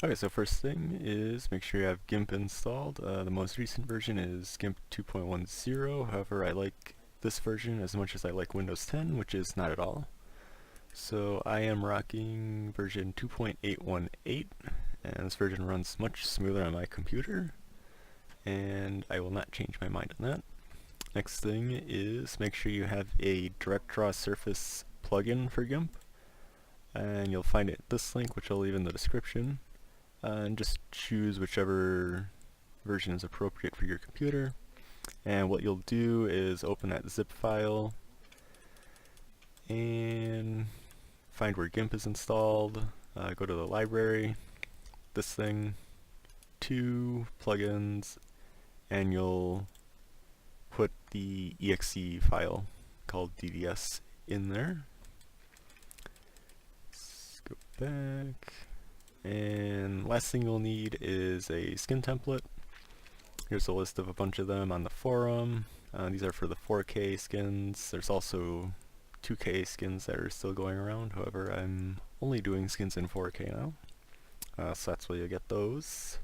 Okay, so first thing is make sure you have GIMP installed. The most recent version is GIMP 2.10. However, I like this version as much as I like Windows 10, which is not at all. So I am rocking version 2.818, and this version runs much smoother on my computer, and I will not change my mind on that. Next thing is make sure you have a direct draw surface plugin for GIMP, and you'll find it at this link, which I'll leave in the description. And just choose whichever version is appropriate for your computer. And what you'll do is open that zip file and find where GIMP is installed, go to the library, this thing, to plugins, and you'll put the exe file called DDS in there. Let's go back. And last thing you'll need is a skin template. Here's a list of a bunch of them on the forum. These are for the 4K skins. There's also 2K skins that are still going around. However, I'm only doing skins in 4K now. So that's where you get those.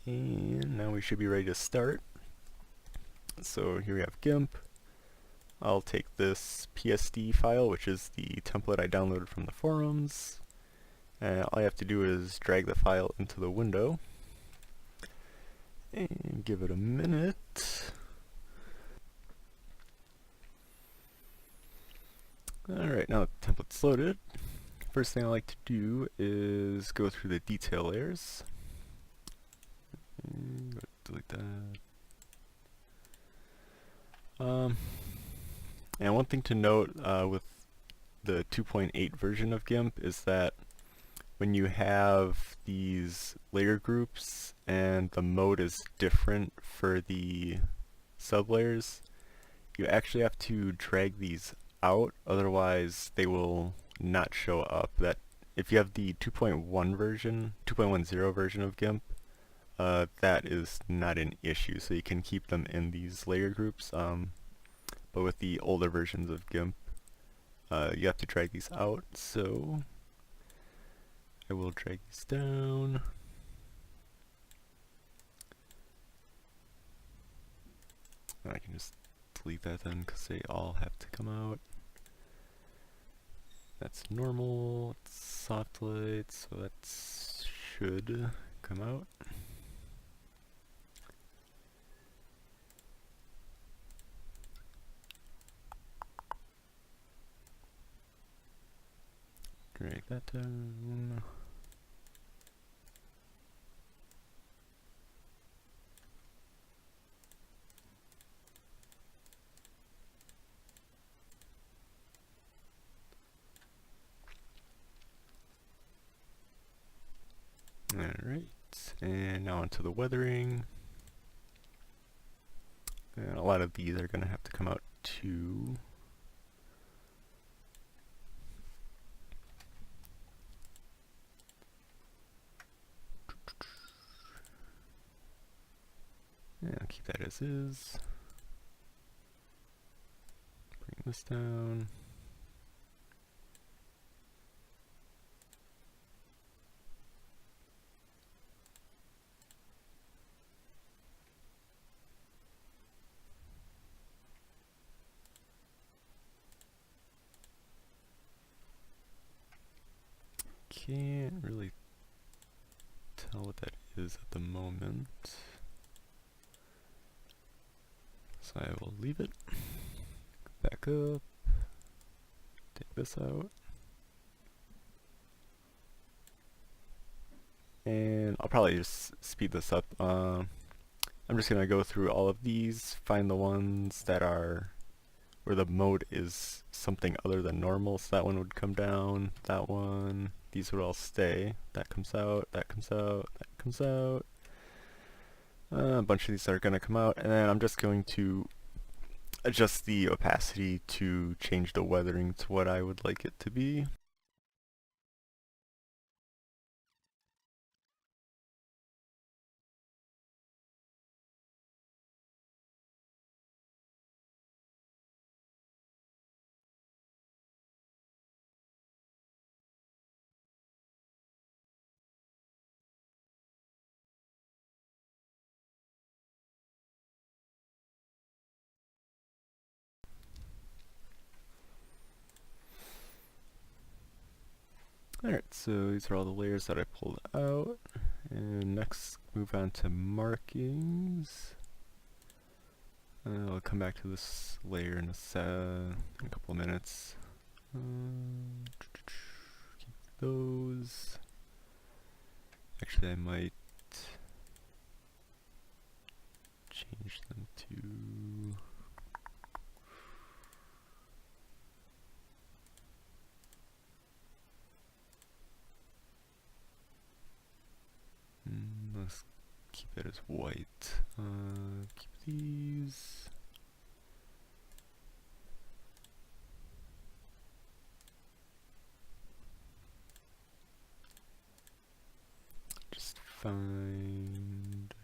And now we should be ready to start. So here we have GIMP. I'll take this PSD file, which is the template I downloaded from the forums. And all I have to do is drag the file into the window and give it a minute. Alright, now the template's loaded. First thing I like to do is go through the detail layers. Delete that. And one thing to note with the 2.8 version of GIMP is that when you have these layer groups and the mode is different for the sublayers, you actually have to drag these out, otherwise they will not show up. That if you have the 2.1 version, 2.10 version of GIMP, that is not an issue, so you can keep them in these layer groups. But with the older versions of GIMP, you have to drag these out, so I will drag these down. And I can just delete that then because they all have to come out. That's normal, it's soft light, so that should come out. Drag that down. Alright, and now onto the weathering. And a lot of these are going to have to come out too. And I'll keep that as is. Bring this down. Can't really tell what that is at the moment, so I will leave it. Back up, take this out, and I'll probably just speed this up. I'm just gonna go through all of these, find the ones that are where the mode is something other than normal, so that one would come down, that one, these would all stay, that comes out, that comes out, that comes out. A bunch of these are going to come out, and then I'm just going to adjust the opacity to change the weathering to what I would like it to be. Alright, so these are all the layers that I pulled out. And next, move on to markings. I'll come back to this layer in a couple of minutes. Keep those. Actually, I might change them to... let's keep it as white. Keep these. Just find...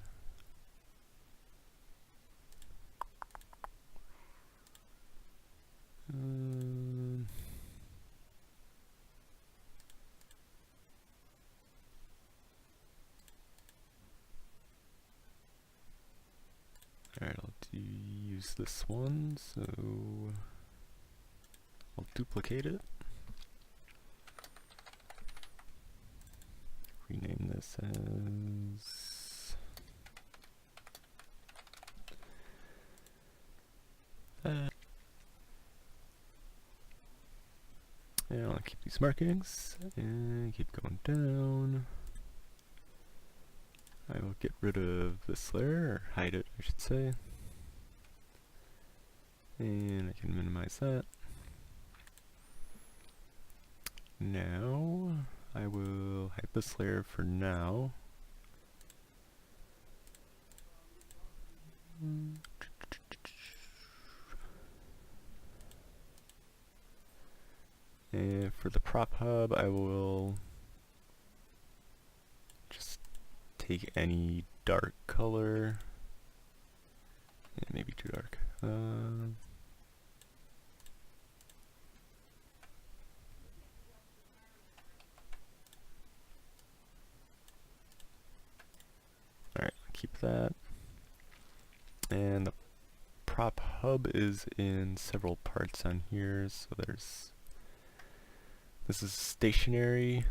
Alright, I'll use this one, so I'll duplicate it. Rename this as that. And I'll keep these markings and keep going down. I will get rid of this layer, or hide it, I should say. And I can minimize that. Now, I will hide this layer for now. And for the prop hub, I will just take any dark color. Yeah, maybe too dark. Alright, keep that. And the prop hub is in several parts on here, so this is stationary,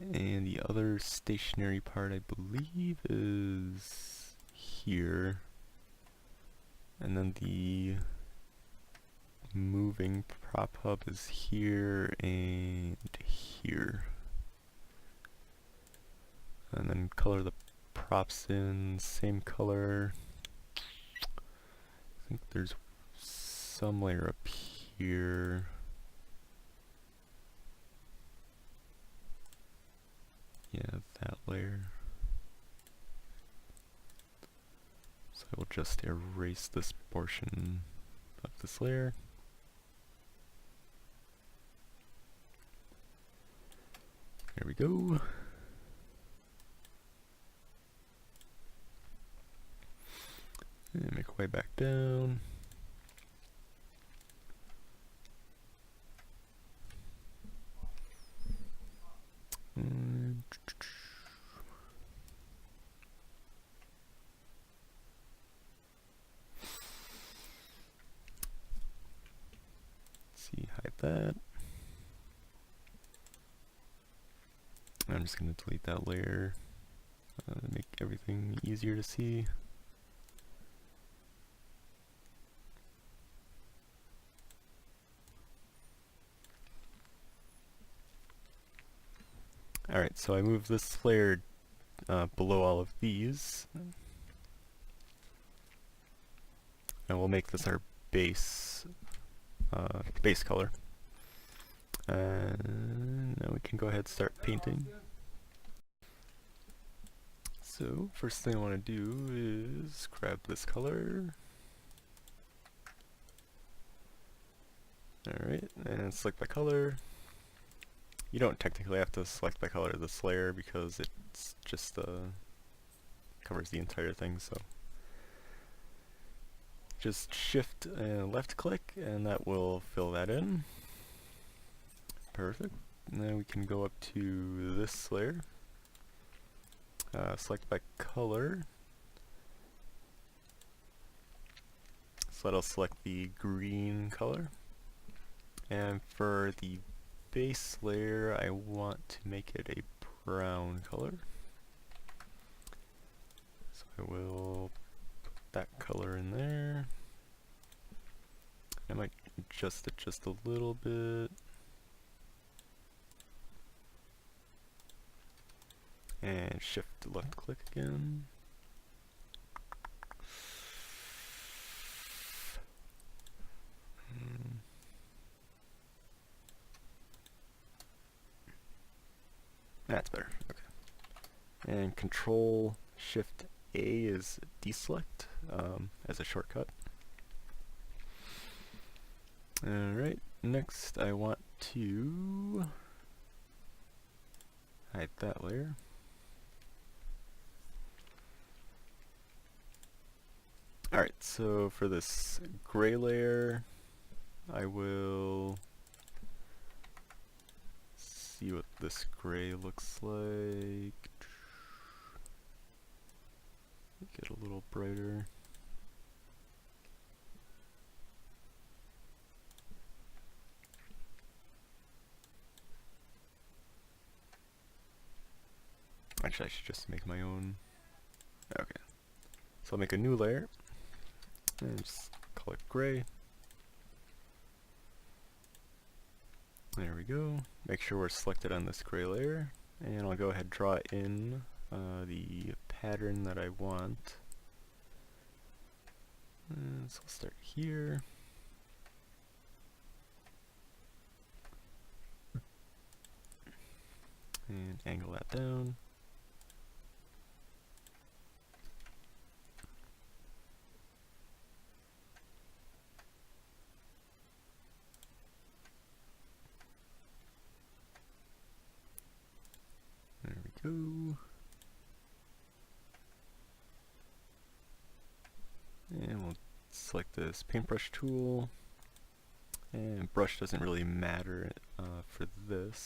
and the other stationary part I believe is here, and then the moving prop hub is here and here. And then color the props in same color. I think there's some layer up here. Yeah, that layer. So I will just erase this portion of this layer. There we go. And make our way back down. Hide that. I'm just going to delete that layer to make everything easier to see. Alright, so I moved this layer below all of these. And we'll make this our base color. And now we can go ahead and start painting. So first thing I want to do is grab this color. Alright, and select the color. You don't technically have to select the color of this layer because it's just covers the entire thing, so just shift and left click and that will fill that in. Perfect. Now we can go up to this layer, select by color, so that'll select the green color, and for the base layer, I want to make it a brown color. So I will put that color in there. I might adjust it just a little bit. And shift left click again. That's better. Okay. And Control Shift A is deselect as a shortcut. Alright, next I want to hide that layer. Alright, so for this gray layer, I will see what this gray looks like. Make it a little brighter. Actually, I should just make my own. Okay. So I'll make a new layer and just call it gray. There we go. Make sure we're selected on this gray layer, and I'll go ahead and draw in the pattern that I want. So I'll start here. And angle that down. There we go. And we'll select this paintbrush tool. And brush doesn't really matter for this,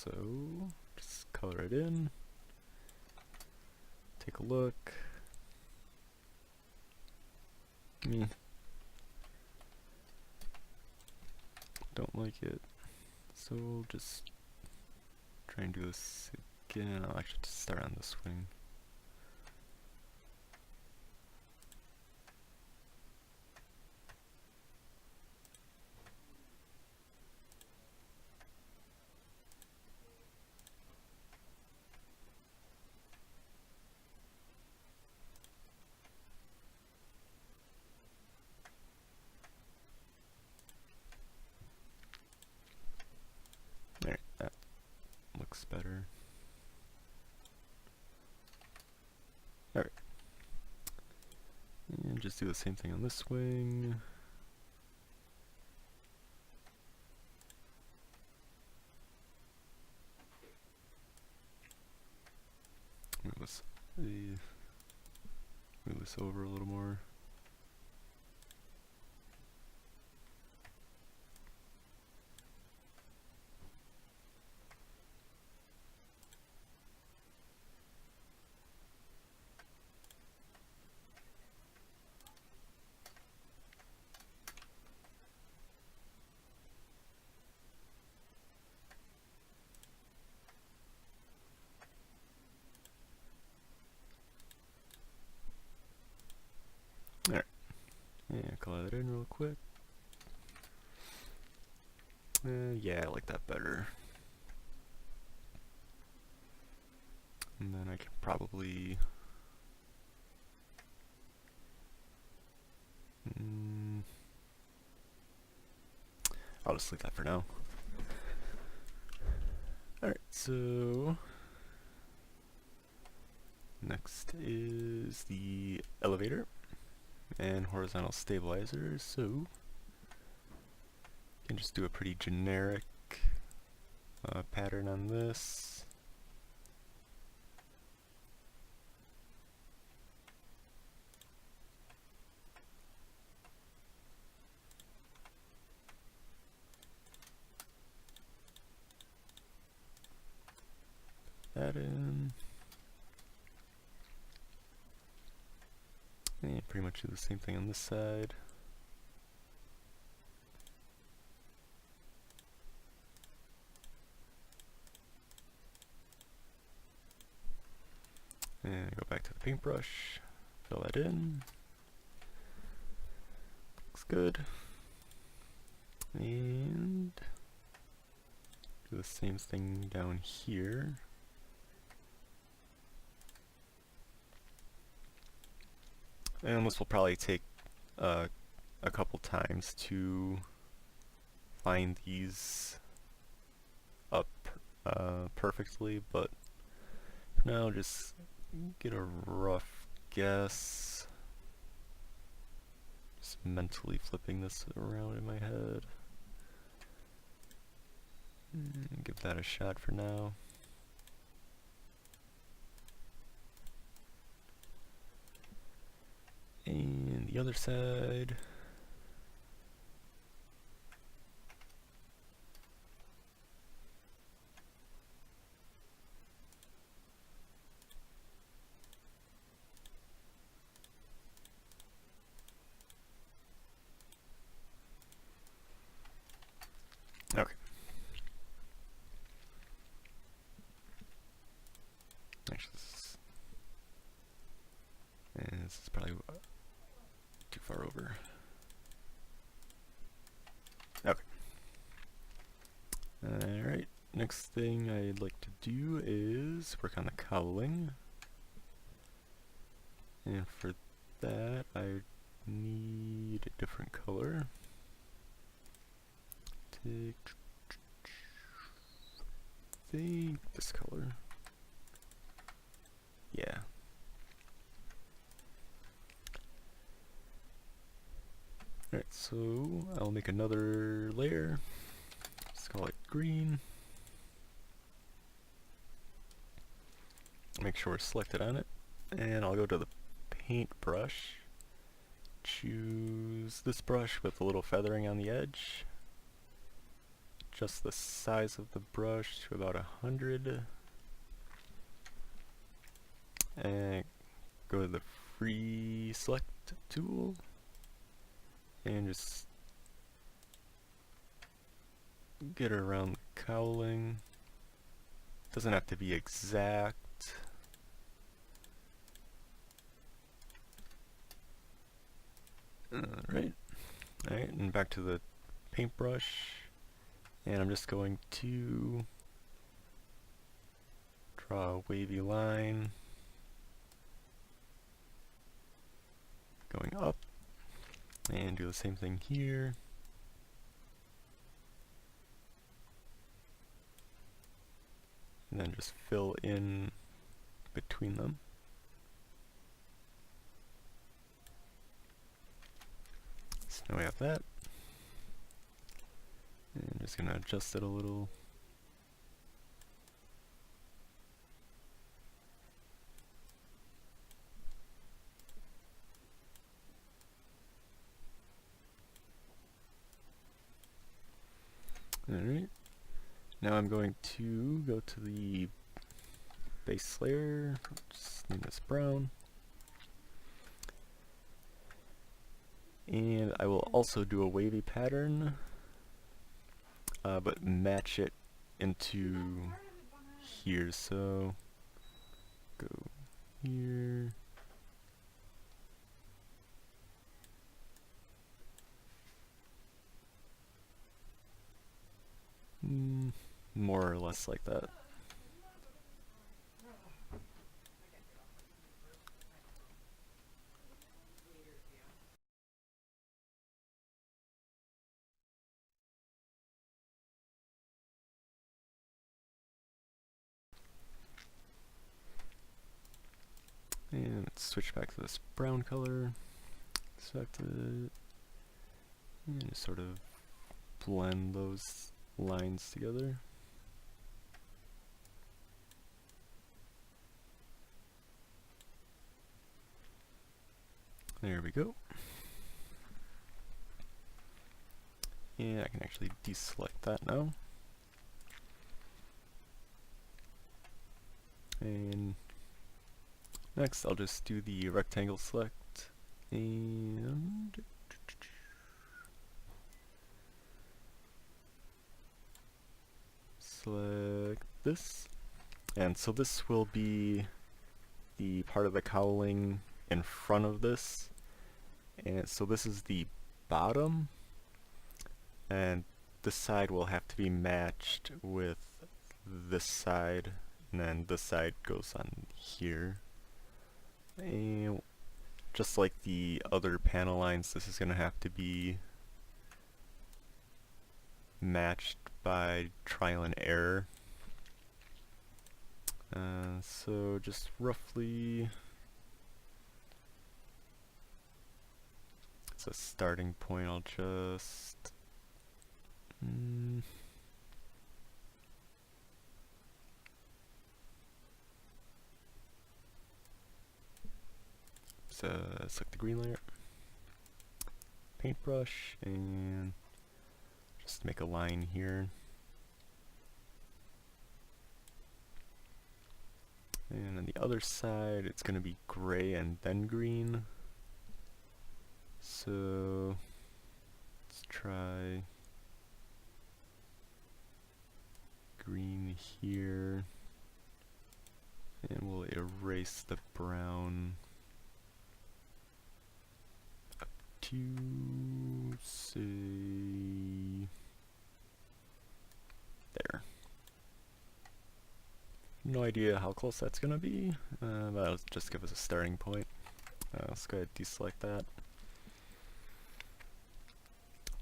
so just color it in. Take a look. Don't like it, so we'll just try and do this again. I'll actually just start on this wing. Alright, that looks better. Alright. And just do the same thing on this wing. Move this over a little more. Alright, yeah, color that in real quick. Yeah, I like that better. And then I can probably I'll just leave that for now. Alright, so next is the elevator and horizontal stabilizer. So you can just do a pretty generic pattern on this. That in. And pretty much do the same thing on this side. paintbrush, fill that in. Looks good. And do the same thing down here. And this will probably take a couple times to line these up perfectly, but for now just get a rough guess. Just mentally flipping this around in my head. Give that a shot for now. And the other side. Okay. Actually, this is probably too far over. Okay. Alright, next thing I'd like to do is work on the cowling. And for that, I need a different color. Take, I think this color. Yeah. Alright, so I'll make another layer. Let's call it green. Make sure we're selected on it. And I'll go to the paintbrush. Choose this brush with a little feathering on the edge. Adjust the size of the brush to about 100. And go to the free select tool. And just get around the cowling. Doesn't have to be exact. Alright, and back to the paintbrush. And I'm just going to draw a wavy line going up. And do the same thing here. And then just fill in between them. So now we have that. And I'm just going to adjust it a little. Alright, now I'm going to go to the base layer, just name this brown, and I will also do a wavy pattern, but match it into here, so go here. More or less like that. And let's switch back to this brown color. Select it. And just sort of blend those lines together. There we go. And I can actually deselect that now. And next I'll just do the rectangle select and select this. And so this will be the part of the cowling in front of this, and so this is the bottom, and this side will have to be matched with this side, and then this side goes on here. And just like the other panel lines, this is going to have to be matched by trial and error. So just roughly, it's a starting point. I'll just select the green layer, paintbrush, and just make a line here. And on the other side, it's going to be gray and then green. So let's try green here, and we'll erase the brown up to, say, there. No idea how close that's going to be, but that'll just give us a starting point. Let's go ahead and deselect that.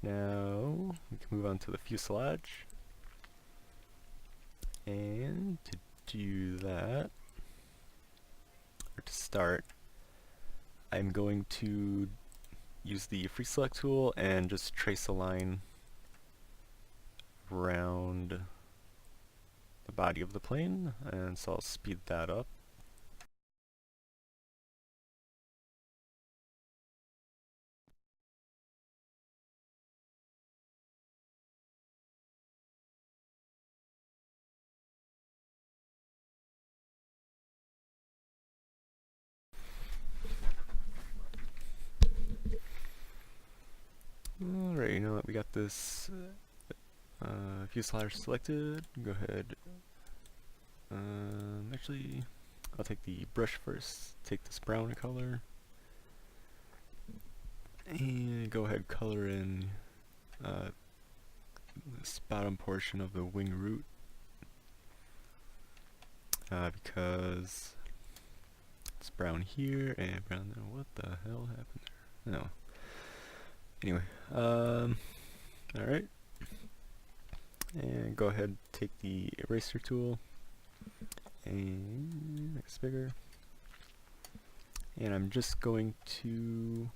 Now we can move on to the fuselage, and to do that, or to start, I'm going to use the free select tool and just trace a line around the body of the plane, and so I'll speed that up. Alright, you know what, we got this fuselage selected. Go ahead. Actually, I'll take the brush first, take this brown color, and go ahead color in this bottom portion of the wing root, because it's brown here and brown there. What the hell happened there? No. Anyway, alright, and go ahead, take the eraser tool and make this bigger, and I'm just going to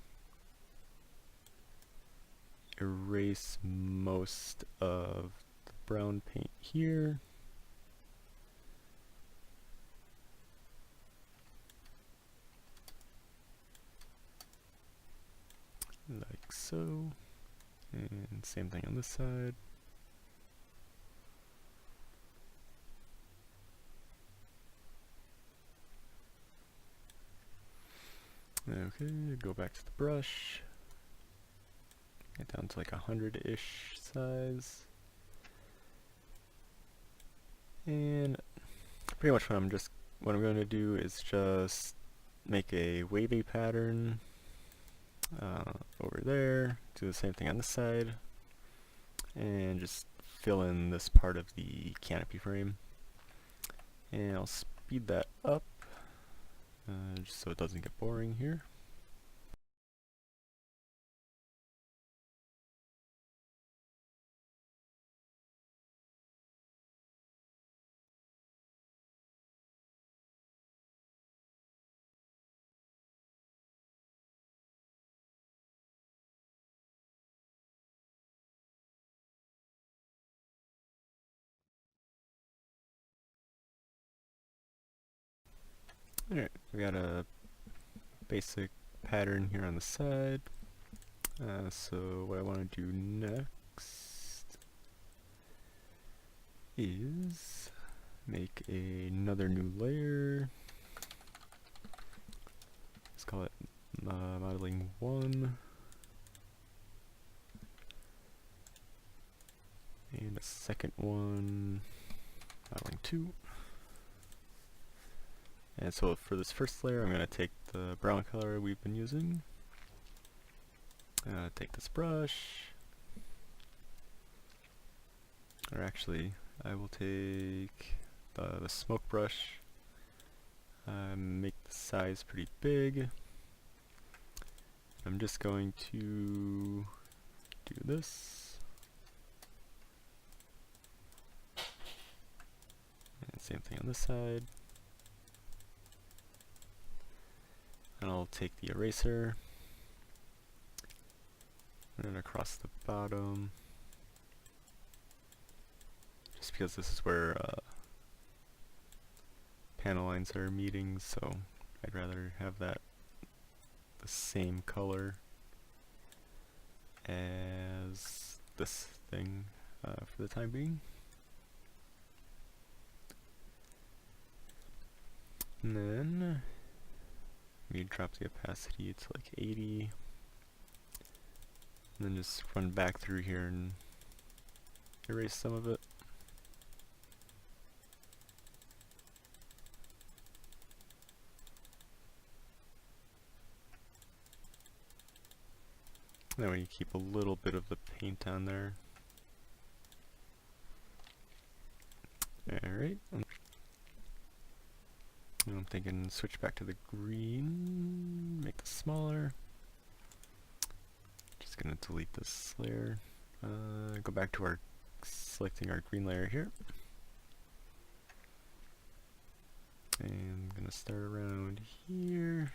erase most of the brown paint here. Like so, and same thing on this side. Okay, go back to the brush, get down to like 100-ish size, and pretty much what I'm going to do is just make a wavy pattern over there, do the same thing on this side, and just fill in this part of the canopy frame. And I'll speed that up just so it doesn't get boring here. Alright, we got a basic pattern here on the side. So what I want to do next is make another new layer. Let's call it modeling 1. And a second one, modeling 2. And so for this first layer, I'm going to take the brown color we've been using, take this brush, or actually I will take the smoke brush, make the size pretty big. I'm just going to do this, and same thing on this side. And I'll take the eraser, run it across the bottom, just because this is where panel lines are meeting, so I'd rather have that the same color as this thing for the time being. And then we drop the opacity to like 80, and then just run back through here and erase some of it. That way you keep a little bit of the paint on there. Alright. I'm thinking switch back to the green, make this smaller. Just gonna delete this layer. Go back to our selecting our green layer here. And I'm gonna start around here.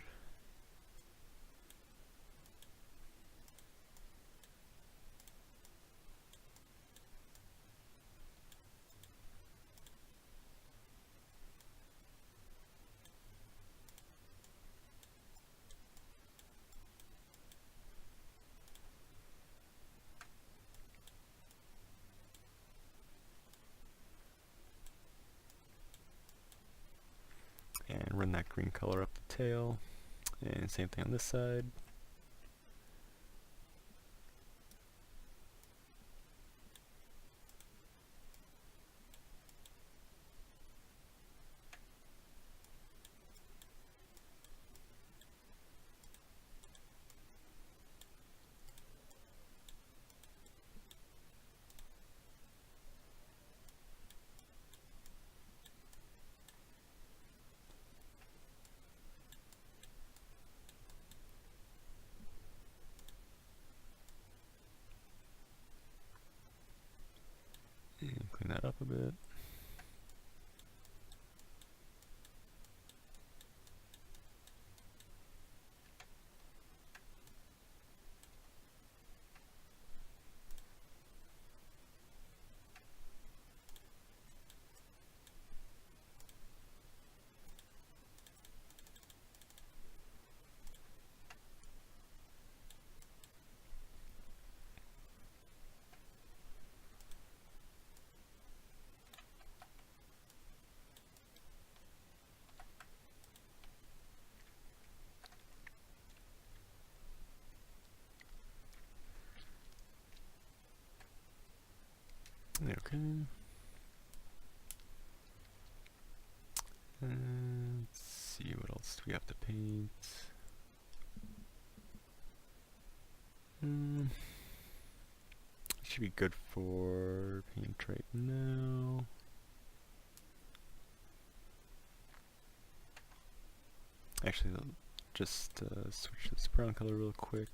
And run that green color up the tail, and same thing on this side. And clean that up a bit. Okay. Let's see, what else do we have to paint? Should be good for paint right now. Actually, I'll just switch this brown color real quick.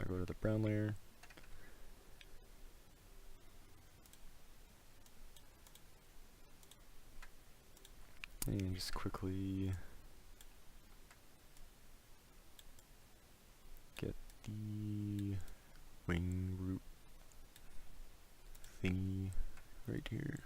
Go to the brown layer. And just quickly get the wing root thingy right here.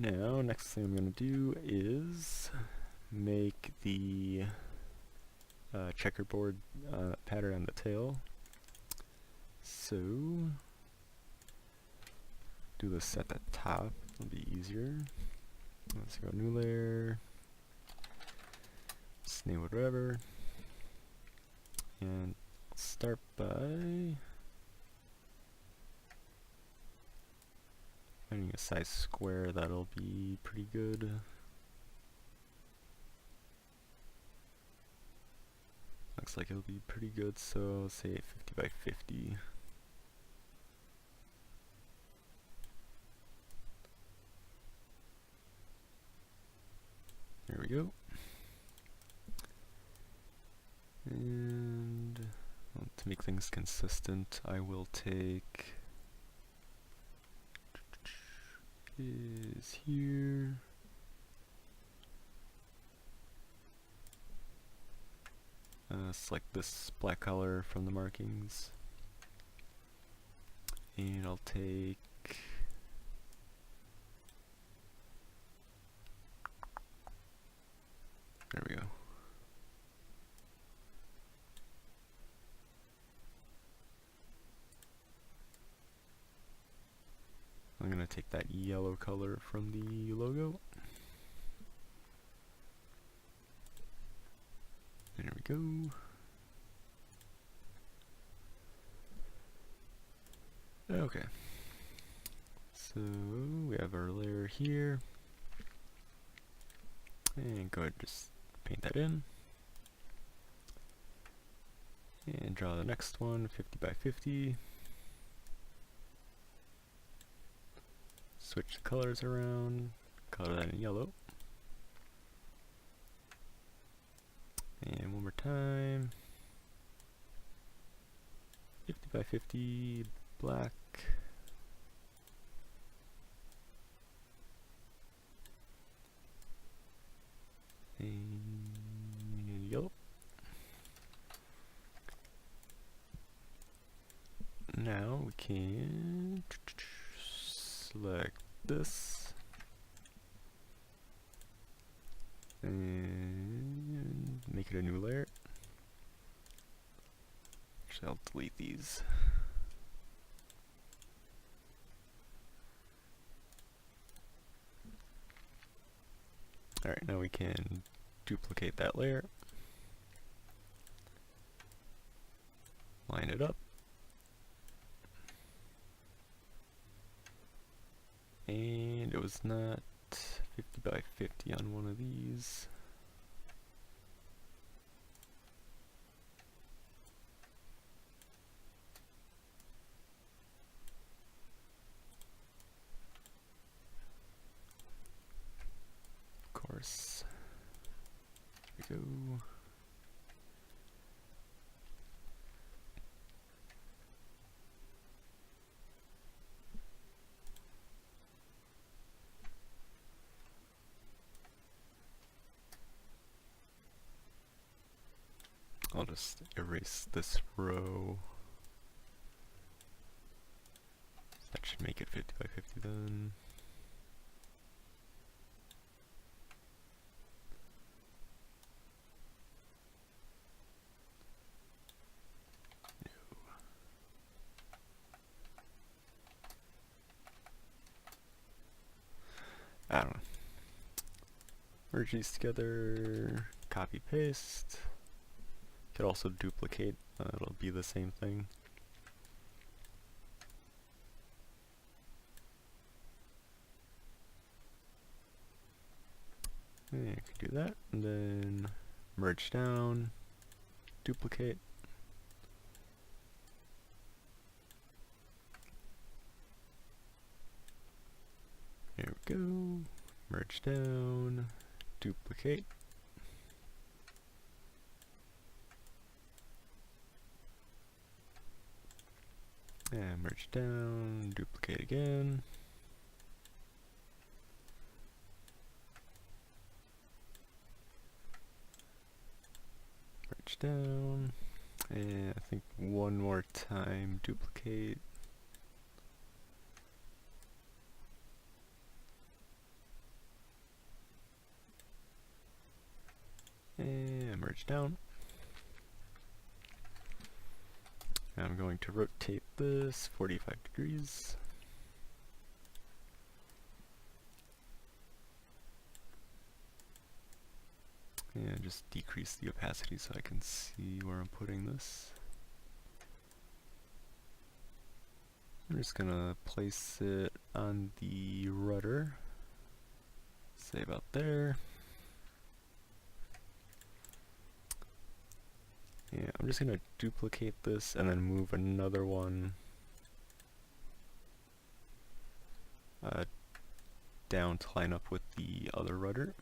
Now, next thing I'm going to do is make the checkerboard pattern on the tail. So, do this at the top, it'll be easier. Let's go new layer, just name it whatever, and start by finding a size square that'll be pretty good. Looks like it'll be pretty good, so say 50 by 50. There we go. And well, to make things consistent, I will take is here. Select this black color from the markings, and I'll take there we go. I'm going to take that yellow color from the logo. There we go. Okay. So we have our layer here. And go ahead and just paint that in. And draw the next one, 50 by 50. Switch the colors around, color that in yellow. And one more time. 50 by 50, black. And yellow. Now we can select this and make it a new layer. Actually, I'll delete these. Alright, now we can duplicate that layer, line it up, and it was not 50 by 50 on one of these. Of course. Here we go. I'll just erase this row. That should make it 50 by 50 then. I don't know. Merge these together, copy paste. Could also duplicate, it'll be the same thing. And you could do that, and then merge down, duplicate. There we go. Merge down, duplicate. And merge down, duplicate again. Merge down. And I think one more time, duplicate. merge down. I'm going to rotate this 45 degrees. And just decrease the opacity so I can see where I'm putting this. I'm just gonna place it on the rudder. Say about there. Yeah, I'm just gonna duplicate this and then move another one down to line up with the other rudder.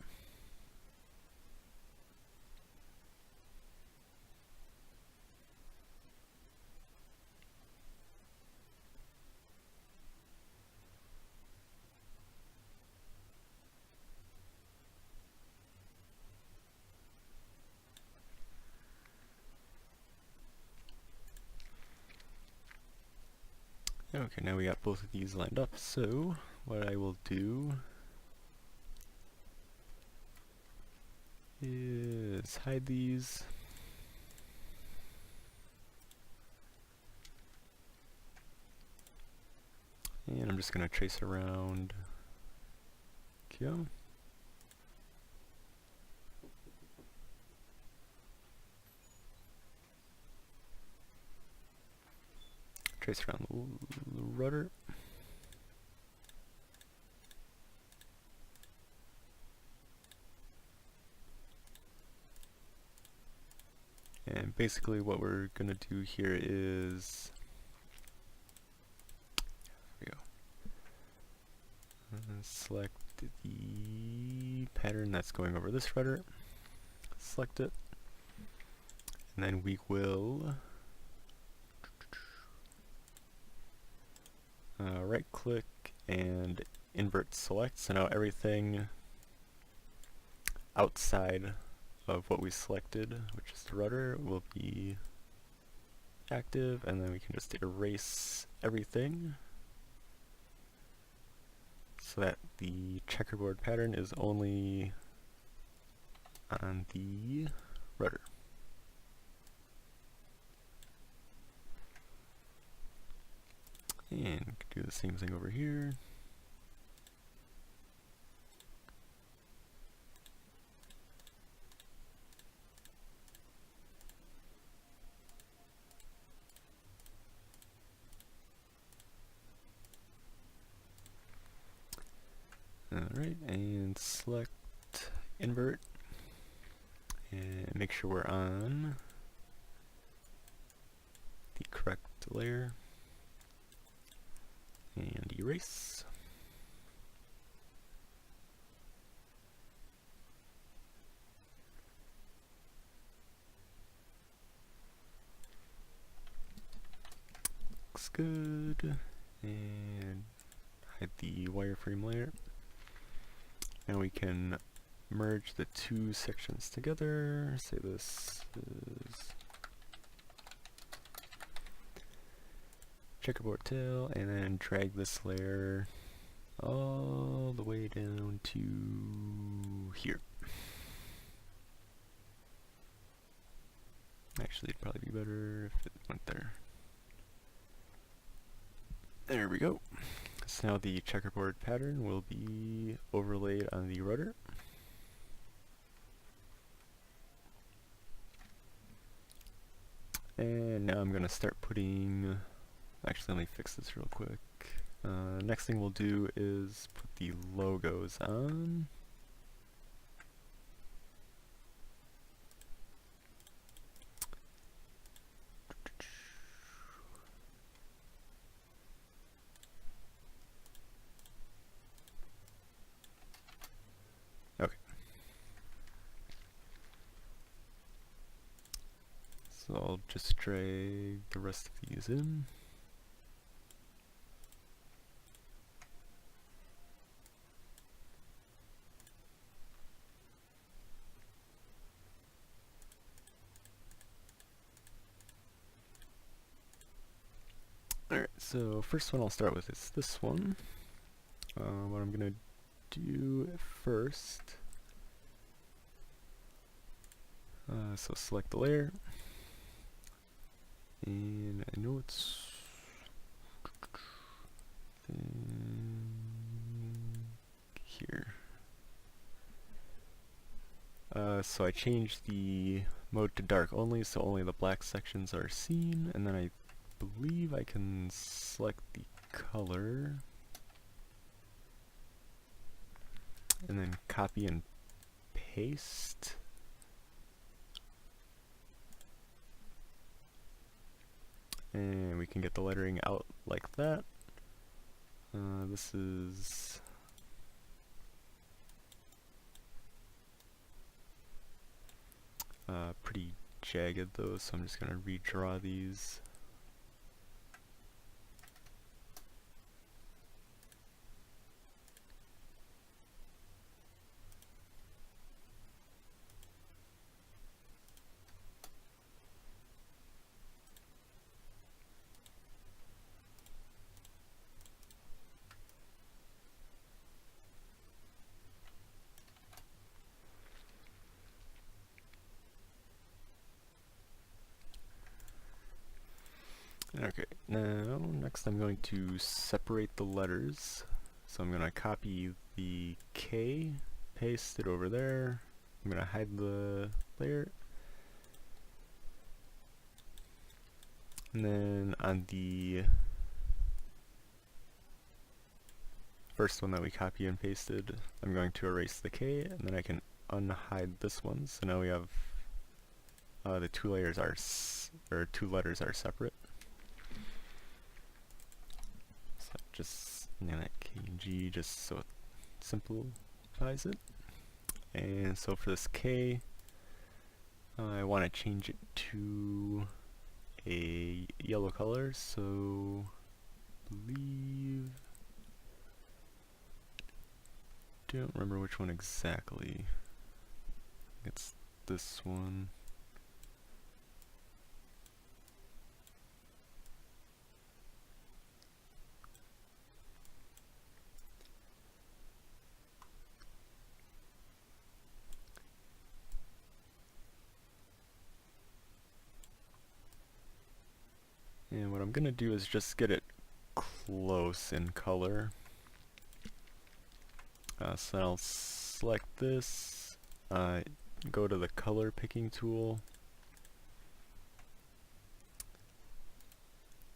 Okay, now we got both of these lined up, so what I will do is hide these. And I'm just going to trace around. Okay. Trace around the rudder. And basically what we're going to do here is, there we go. Select the pattern that's going over this rudder. Select it. And then we will right click and invert select, so now everything outside of what we selected, which is the rudder, will be active, and then we can just erase everything so that the checkerboard pattern is only on the rudder. And do the same thing over here. Alright, and select invert and make sure we're on the correct layer. And erase. Looks good. And hide the wireframe layer. And we can merge the two sections together. Say this is checkerboard tail, and then drag this layer all the way down to here. Actually, it'd probably be better if it went there. There we go. So now the checkerboard pattern will be overlaid on the rudder. And now I'm going to start putting, actually let me fix this real quick. Next thing we'll do is put the logos on. Okay. So I'll just drag the rest of these in. Alright, so first one I'll start with is this one. What I'm going to do first, So select the layer, and I know it's here. So I changed the mode to dark only, so only the black sections are seen, and then I believe I can select the color, and then copy and paste. And we can get the lettering out like that. This is pretty jagged though, so I'm just going to redraw these. Okay, now next I'm going to separate the letters. So I'm going to copy the K, paste it over there. I'm going to hide the layer. And then on the first one that we copy and pasted, I'm going to erase the K, and then I can unhide this one. So now we have the two layers are two letters are separate. So just KG just so it simplifies it. And so for this K, I want to change it to a yellow color, so don't remember which one exactly. It's this one. And what I'm going to do is just get it close in color. So I'll select this, go to the color picking tool,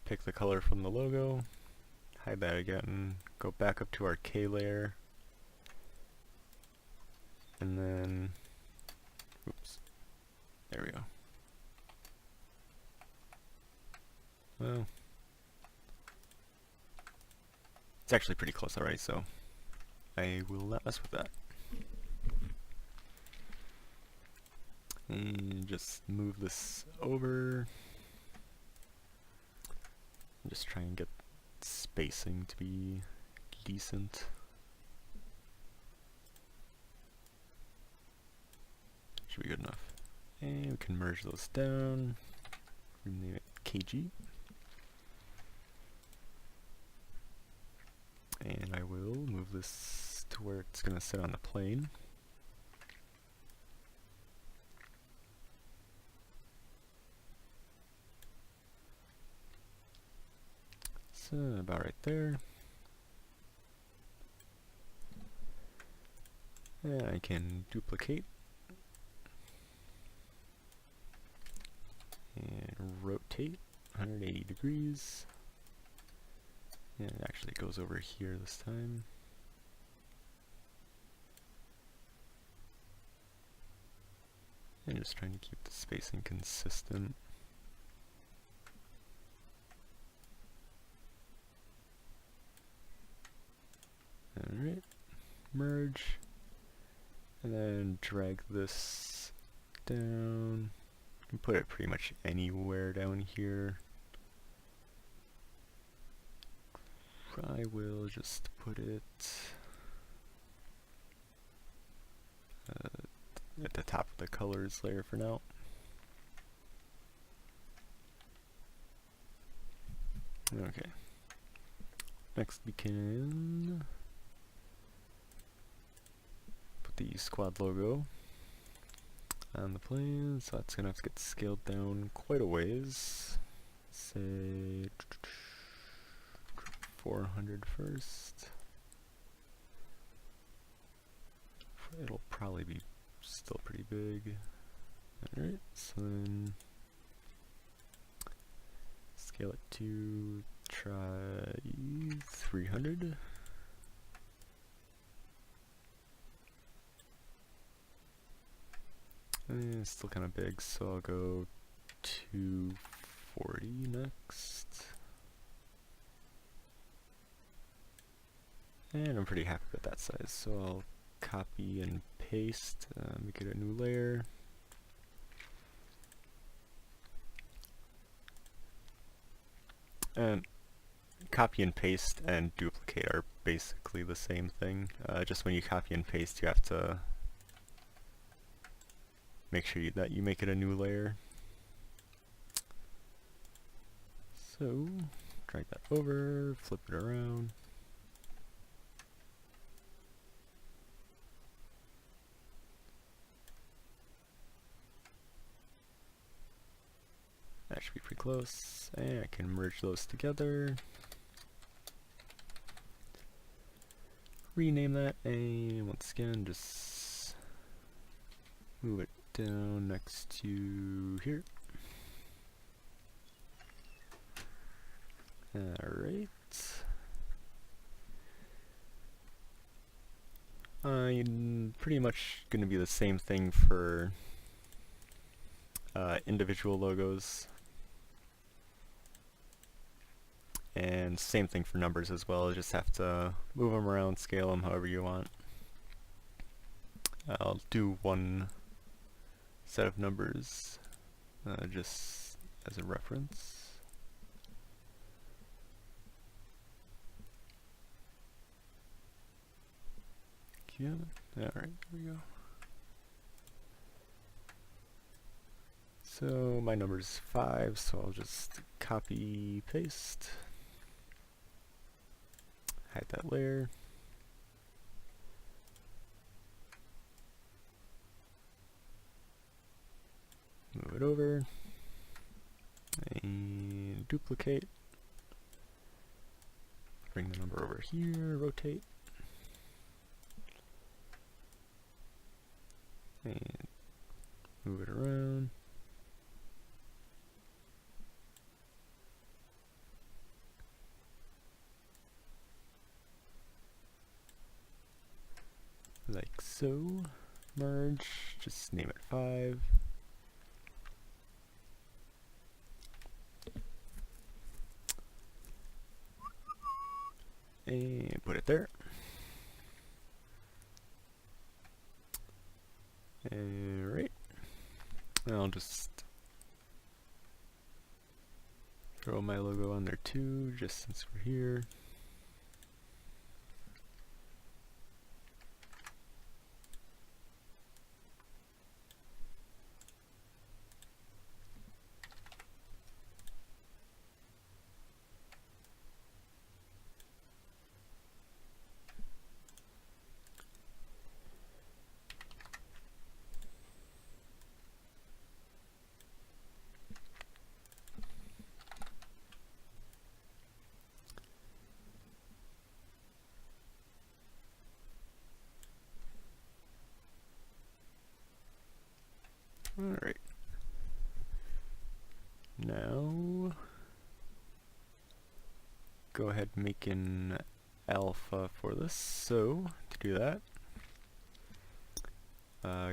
pick the color from the logo, hide that again, go back up to our K layer, and then, oops, there we go. Well, it's actually pretty close already, so I will not mess with that. And just move this over. Just try and get spacing to be decent. Should be good enough. And we can merge those down. Rename it KG. And I will move this to where it's going to sit on the plane. So about right there. And I can duplicate and rotate 180 degrees. And it actually goes over here this time. And just trying to keep the spacing consistent. Alright, merge, and then drag this down. You can put it pretty much anywhere down here. I will just put it at the top of the colors layer for now. Okay. Next we can put the squad logo on the plane, so that's gonna have to get scaled down quite a ways. Say 400 first. It'll probably be still pretty big. Alright, so then scale it to try 300. It's still kind of big, so I'll go 240 next. And I'm pretty happy with that size, so I'll copy and paste, make it a new layer. And copy and paste and duplicate are basically the same thing. Just when you copy and paste, you have to make sure that you make it a new layer. So, drag that over, flip it around. That should be pretty close, and I can merge those together. Rename that, and once again, just move it down next to here. Alright. Pretty much going to be the same thing for individual logos. And same thing for numbers as well, you just have to move them around, scale them however you want. I'll do one set of numbers just as a reference. Yeah, alright, there we go. So my number is 5, so I'll just copy, paste. Hide that layer. Move it over. And duplicate. Bring the number over here, rotate. And move it around. Like so. Merge, just name it 5. And put it there. Alright. I'll just throw my logo on there too, just since we're here. Alright. Now, go ahead and make an alpha for this. So, to do that,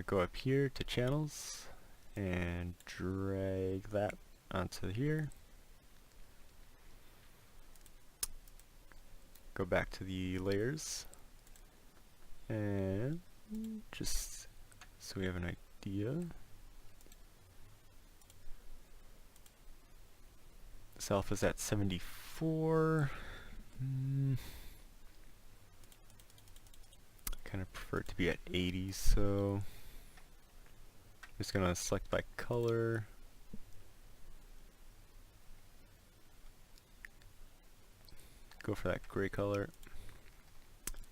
go up here to channels and drag that onto here. Go back to the layers and just so we have an idea. This alpha is at 74. Kind of prefer it to be at 80, so I'm just gonna select by color. Go for that gray color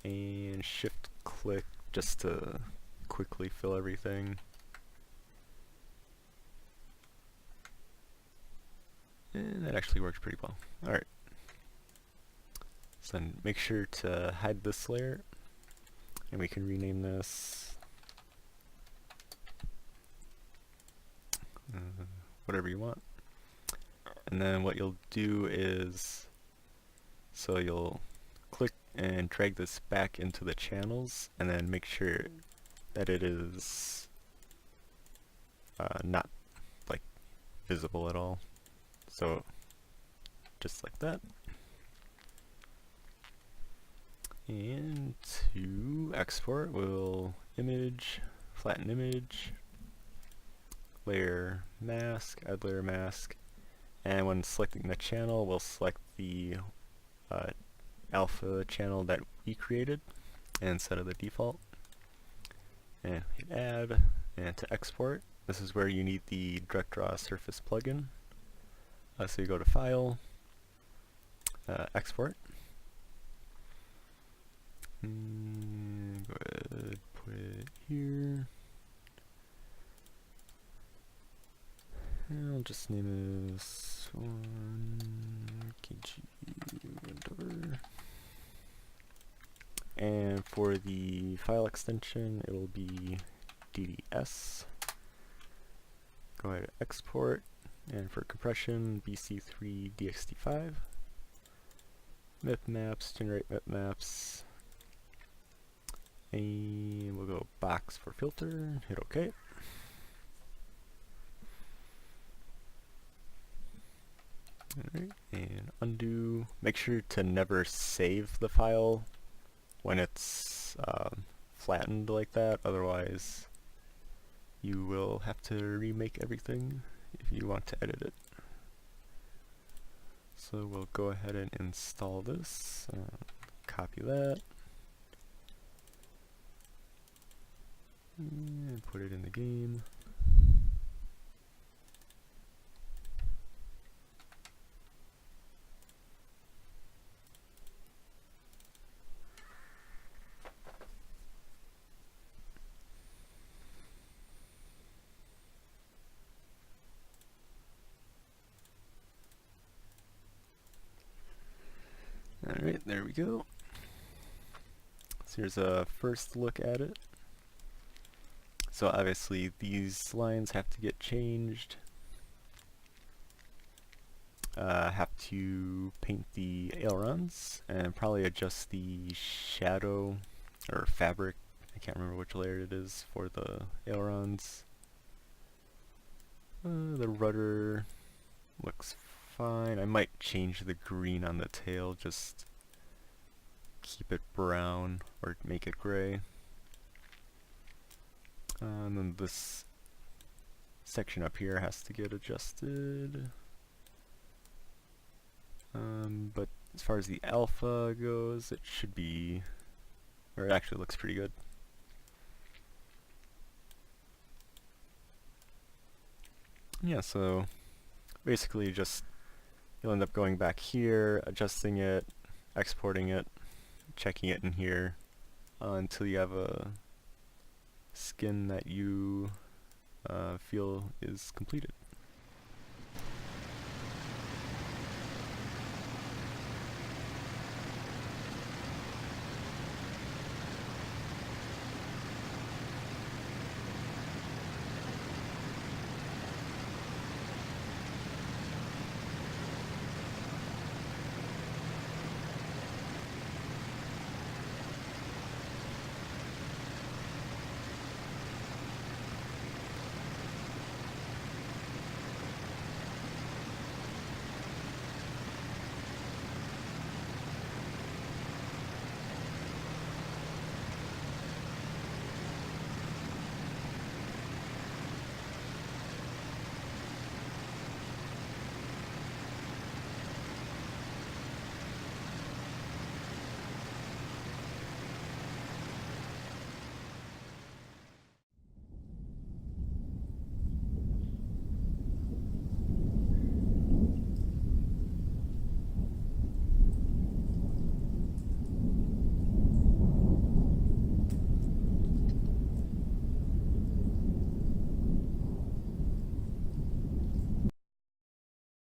and shift click just to quickly fill everything. And that actually works pretty well. Alright. So then make sure to hide this layer, and we can rename this whatever you want. And then what you'll do is, so you'll click and drag this back into the channels, and then make sure that it is not like visible at all. So just like that. And to export, we'll image, flatten image, layer mask, add layer mask, and when selecting the channel, we'll select the alpha channel that we created instead of the default, and hit add. And to export, this is where you need the direct draw surface plugin. So you go to file, export, and go ahead, put it here. And I'll just name this 1 kg Windhover. And for the file extension, it will be DDS. Go ahead and export. And for compression, BC3DXT5. Mip maps, generate mip maps. And we'll go BoX for filter, hit OK. Alright, and undo. Make sure to never save the file when it's flattened like that, otherwise you will have to remake everything if you want to edit it. So we'll go ahead and install this, copy that, and put it in the game. Alright, there we go. So here's a first look at it. So obviously these lines have to get changed. Have to paint the ailerons and probably adjust the shadow or fabric, I can't remember which layer it is, for the ailerons. The rudder looks fine. I might change the green on the tail, just keep it brown or make it gray. And then this section up here has to get adjusted. But as far as the alpha goes, it should be, or it actually looks pretty good. Yeah, so basically just you'll end up going back here, adjusting it, exporting it, checking it in here until you have a skin that you feel is completed.